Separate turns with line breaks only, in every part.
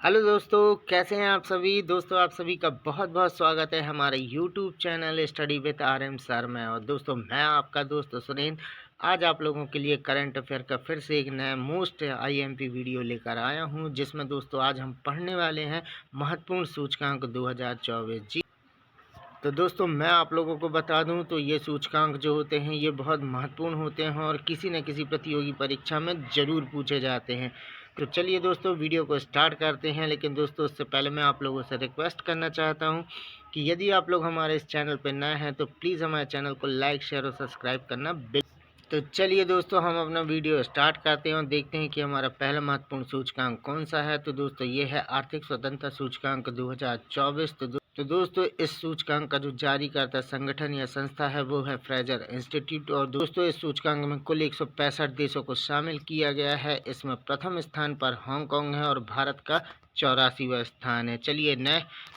Hello दोस्तों, कैसे हैं आप सभी। दोस्तों आप सभी का बहुत बहुत स्वागत है हमारे YouTube channel study with RM sir में। और दोस्तों मैं आपका दोस्त सुरेंद्र आज आप लोगों के लिए करंट अफेयर का फिर से एक नया मोस्ट IMP वीडियो लेकर आया हूं, जिसमें दोस्तों आज हम पढ़ने वाले हैं महत्वपूर्ण सूचकांक 2024। जी तो दोस्तों मैं आप लोगों को बता दूं तो ये सूचकांक जो होते हैं ये बहुत महत्वपूर्ण होते हैं और किसी न किसी प्रतियोगी परीक्षा में ज़रूर पूछे जाते हैं। तो चलिए दोस्तों वीडियो को स्टार्ट करते हैं। लेकिन दोस्तों उससे पहले मैं आप लोगों से रिक्वेस्ट करना चाहता हूं कि यदि आप लोग हमारे इस चैनल पर नए हैं तो प्लीज़ हमारे चैनल को लाइक शेयर और सब्सक्राइब करना। तो चलिए दोस्तों हम अपना वीडियो स्टार्ट करते हैं और देखते हैं कि हमारा पहला महत्वपूर्ण सूचकांक कौन सा है। तो दोस्तों ये है आर्थिक स्वतंत्रता सूचकांक 2024। तो दोस्तों इस सूचकांक का जो जारी करता संगठन या संस्था है वो है फ्रेजर इंस्टीट्यूट। और दोस्तों इस सूचकांक में कुल 165 देशों को शामिल किया गया है। इसमें प्रथम स्थान पर हांगकांग है और भारत का 84वां स्थान है।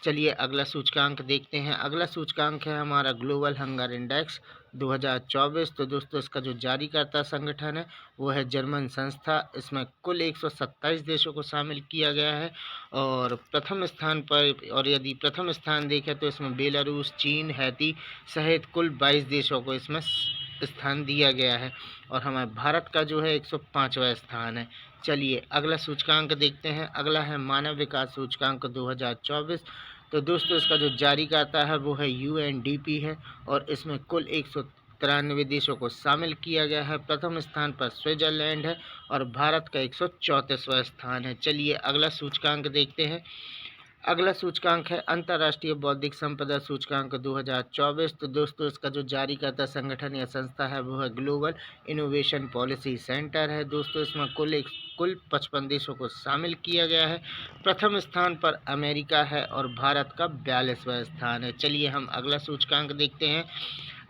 चलिए अगला सूचकांक देखते हैं। अगला सूचकांक है हमारा ग्लोबल हंगर इंडेक्स 2024। तो दोस्तों इसका जो जारी करता संगठन है वो है जर्मन संस्था। इसमें कुल 127 देशों को शामिल किया गया है और प्रथम स्थान पर, और यदि प्रथम स्थान देखें तो इसमें बेलारूस, चीन, हैती सहित कुल 22 देशों को इसमें स्थान दिया गया है और हमारे भारत का जो है 105वां स्थान है। चलिए अगला सूचकांक देखते हैं। अगला है मानव विकास सूचकांक 2024। तो दोस्तों इसका जो जारी करता है वो है UNDP है और इसमें कुल 193 देशों को शामिल किया गया है। प्रथम स्थान पर स्विट्जरलैंड है और भारत का 134वां स्थान है। चलिए अगला सूचकांक देखते हैं। अगला सूचकांक है अंतर्राष्ट्रीय बौद्धिक संपदा सूचकांक 2024। तो दोस्तों इसका जो जारी करता संगठन या संस्था है वो है ग्लोबल इनोवेशन पॉलिसी सेंटर है। दोस्तों इसमें कुल 55 देशों को शामिल किया गया है। प्रथम स्थान पर अमेरिका है और भारत का 42वां स्थान है। चलिए हम अगला सूचकांक देखते हैं।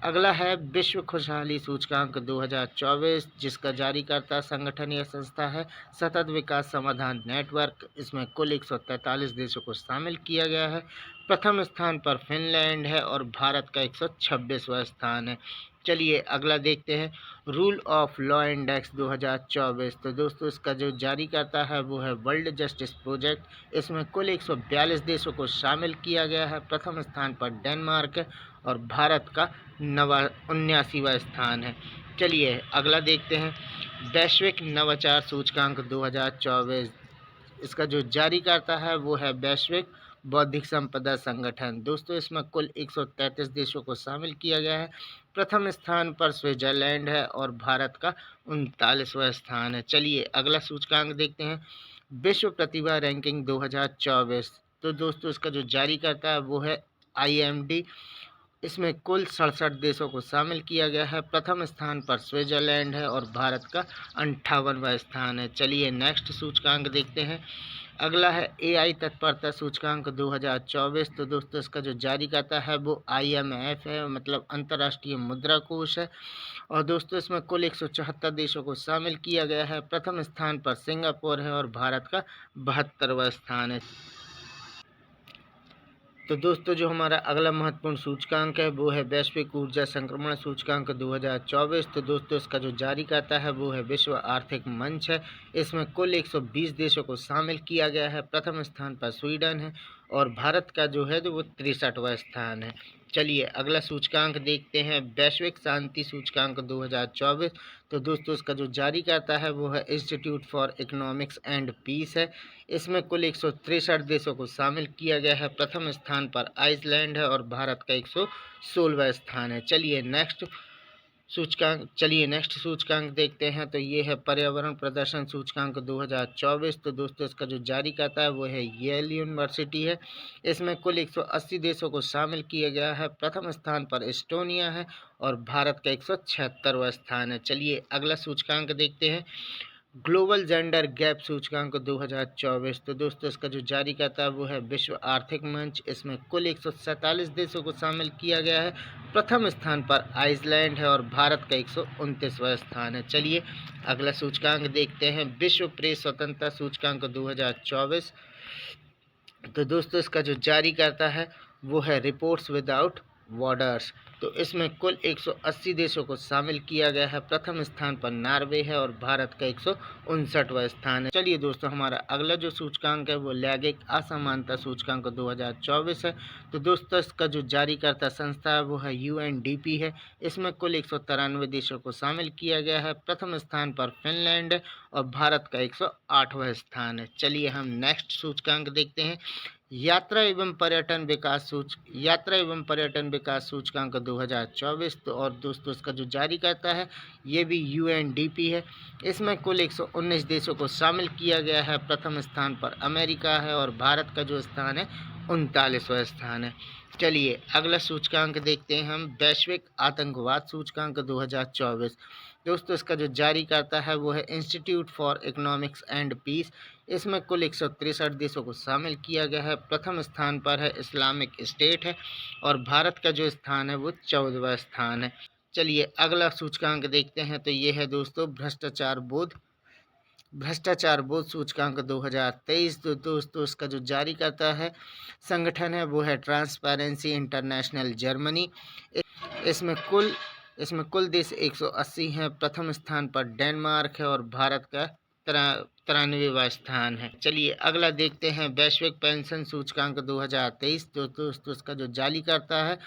अगला है विश्व खुशहाली सूचकांक 2024, जिसका जारी करता संगठन या संस्था है सतत विकास समाधान नेटवर्क। इसमें कुल 143 देशों को शामिल किया गया है। प्रथम स्थान पर फिनलैंड है और भारत का 126वां स्थान है। चलिए अगला देखते हैं रूल ऑफ लॉ इंडेक्स 2024। तो दोस्तों इसका जो जारी करता है वो है वर्ल्ड जस्टिस प्रोजेक्ट। इसमें कुल 142 देशों को शामिल किया गया है। प्रथम स्थान पर डेनमार्क है और भारत का 79वां स्थान है। चलिए अगला देखते हैं वैश्विक नवाचार सूचकांक 2024। इसका जो जारी करता है वो है वैश्विक बौद्धिक संपदा संगठन। दोस्तों इसमें कुल 133 देशों को शामिल किया गया है। प्रथम स्थान पर स्विट्जरलैंड है और भारत का 39वां स्थान है। चलिए अगला सूचकांक देखते हैं विश्व प्रतिभा रैंकिंग 2024। तो दोस्तों इसका जो जारी करता है वो है IMD। इसमें कुल 67 देशों को शामिल किया गया है। प्रथम स्थान पर स्विट्जरलैंड है और भारत का 58वां स्थान है। चलिए नेक्स्ट सूचकांक देखते हैं। अगला है AI तत्परता सूचकांक 2024। तो दोस्तों इसका जो जारी करता है वो IMF है, मतलब अंतर्राष्ट्रीय मुद्रा कोष है। और दोस्तों इसमें कुल 174 देशों को शामिल किया गया है। प्रथम स्थान पर सिंगापुर है और भारत का 72वां स्थान है। तो दोस्तों जो हमारा अगला महत्वपूर्ण सूचकांक है वो है वैश्विक ऊर्जा संक्रमण सूचकांक 2024। तो दोस्तों इसका जो जारी करता है वो है विश्व आर्थिक मंच है। इसमें कुल 120 देशों को शामिल किया गया है। प्रथम स्थान पर स्वीडन है और भारत का जो है वो 63वां स्थान है। चलिए अगला सूचकांक देखते हैं वैश्विक शांति सूचकांक 2024। तो दोस्तों इसका जो जारी करता है वो है institute for economics and peace है। इसमें कुल 163 देशों को शामिल किया गया है। प्रथम स्थान पर आइसलैंड है और भारत का 116वां स्थान है। चलिए नेक्स्ट सूचकांक देखते हैं। तो ये है पर्यावरण प्रदर्शन सूचकांक 2024। तो दोस्तों इसका जो जारी करता है वो है येल यूनिवर्सिटी है। इसमें कुल 180 देशों को शामिल किया गया है। प्रथम स्थान पर एस्टोनिया है और भारत का 176वां स्थान है। चलिए अगला सूचकांक देखते हैं ग्लोबल जेंडर गैप सूचकांक 2024। तो दोस्तों इसका जो जारी करता है वो है विश्व आर्थिक मंच। इसमें कुल 147 देशों को शामिल किया गया है। प्रथम स्थान पर आइसलैंड है और भारत का 129वां स्थान है। चलिए अगला सूचकांक देखते हैं विश्व प्रेस स्वतंत्रता सूचकांक 2024। तो दोस्तों इसका जो जारी करता है वो है रिपोर्ट्स विदाउट बॉर्डर्स। तो इसमें कुल 180 देशों को शामिल किया गया है। प्रथम स्थान पर नॉर्वे है और भारत का 159वां स्थान है। चलिए दोस्तों, हमारा अगला जो सूचकांक है वो लैंगिक असमानता सूचकांक 2024 है। तो दोस्तों, इसका जो जारीकर्ता संस्था है वो है UNDP है। इसमें कुल 193 देशों को शामिल किया गया है। प्रथम स्थान पर फिनलैंड है और भारत का 108वां स्थान है। चलिए हम नेक्स्ट सूचकांक देखते हैं। यात्रा एवं पर्यटन विकास सूचकांक 2024। तो और दोस्तों, इसका जो जारी करता है ये भी UNDP है। इसमें कुल 119 देशों को शामिल किया गया है। प्रथम स्थान पर अमेरिका है और भारत का जो स्थान है 39वां स्थान है। चलिए अगला सूचकांक देखते हैं हम, वैश्विक आतंकवाद सूचकांक 2024। दोस्तों, इसका जो जारी करता है वो है institute for economics and peace. इसमें कुल 163 देशों को शामिल किया गया है। प्रथम स्थान पर है इस्लामिक स्टेट है और भारत का जो स्थान है वो 14वां स्थान है। चलिए अगला सूचकांक देखते हैं। तो ये है दोस्तों भ्रष्टाचार बोध सूचकांक 2023। तो दोस्तों, इसका जो जारी करता है संगठन है वो है ट्रांसपेरेंसी इंटरनेशनल जर्मनी। इसमें कुल देश 180 हैं। प्रथम स्थान पर डेनमार्क है और भारत का 93वां स्थान है। चलिए अगला देखते हैं, वैश्विक पेंशन सूचकांक 2023। तो दोस्तों, इसका जो जारी करता है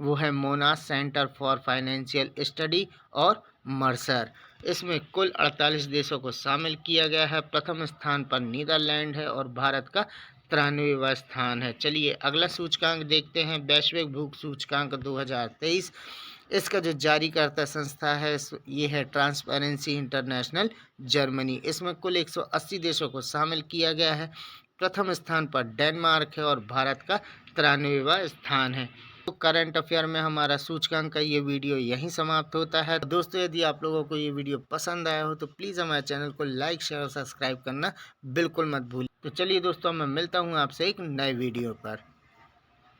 वो है Mona's centre for financial study और मर्सर। इसमें कुल 48 देशों को शामिल किया गया है। प्रथम स्थान पर नीदरलैंड है और भारत का 93वां स्थान है। चलिए अगला सूचकांक देखते हैं, वैश्विक भूख सूचकांक 2023। इसका जो जारी करता संस्था है ये है ट्रांसपेरेंसी इंटरनेशनल जर्मनी। इसमें कुल 180 देशों को शामिल किया गया है। प्रथम स्थान पर डेनमार्क है और भारत का 93वां स्थान है। तो करंट अफेयर में हमारा सूचकांक का ये वीडियो यहीं समाप्त होता है। दोस्तों, यदि आप लोगों को ये वीडियो पसंद आया हो तो प्लीज़ हमारे चैनल को लाइक, शेयर और सब्सक्राइब करना बिल्कुल मत भूलिए। तो चलिए दोस्तों, मैं मिलता हूँ आपसे एक नए वीडियो पर।